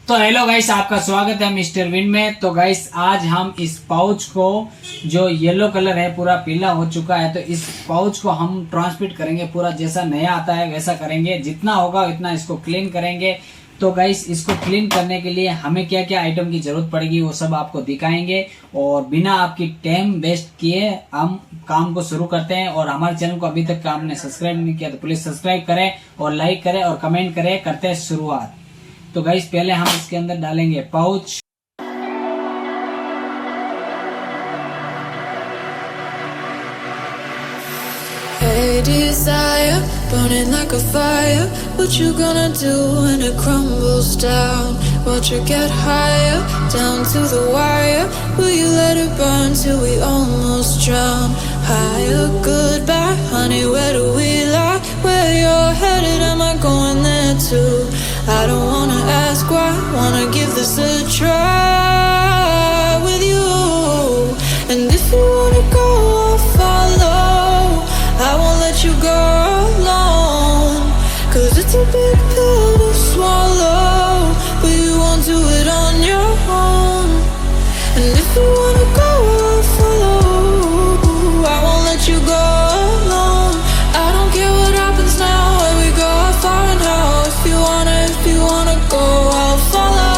तो hello guys, आपका स्वागत है मिस्टर विन में। तो गाइस आज हम इस पाउच को, जो येलो कलर है पूरा पीला हो चुका है, तो इस पाउच को हम ट्रांसमिट करेंगे पूरा जैसा नया आता है वैसा करेंगे। जितना होगा उतना इसको क्लीन करेंगे। तो गाइस इसको क्लीन करने के लिए हमें क्या क्या आइटम की जरूरत पड़ेगी वो सब आपको दिखाएंगे। और बिना आपकी टाइम वेस्ट किए हम काम को शुरू करते हैं। और हमारे चैनल को अभी तक आपने सब्सक्राइब नहीं किया तो प्लीज सब्सक्राइब करें और लाइक करें और कमेंट करें। करते हैं शुरुआत। तो गाइस पहले हम इसके अंदर डालेंगे pouch. Hey desire, burning like a fire. What you gonna do when it crumbles down? Watch it get higher, down to the wire. Will you let it burn till we almost drown? Higher, goodbye, honey, where do we lie? Where you're headed, am I going there too? I don't wanna ask why, wanna give this a try with you. And if you wanna go, I'll follow. I won't let you go alone, 'cause it's a big pill to swallow, but you won't do it on your own. And if you wanna go, I'll follow. I won't let you go alone. I don't care what happens now, where we go, how far and how. If you wanna go, I'll follow.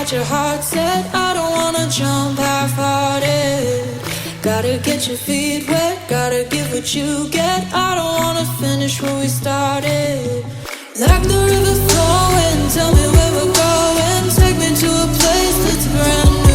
Your heart set, I don't wanna jump half-hearted. Gotta get your feet wet, gotta give what you get. I don't wanna finish where we started. Like the river flowing, tell me where we're going. Take me to a place that's brand new.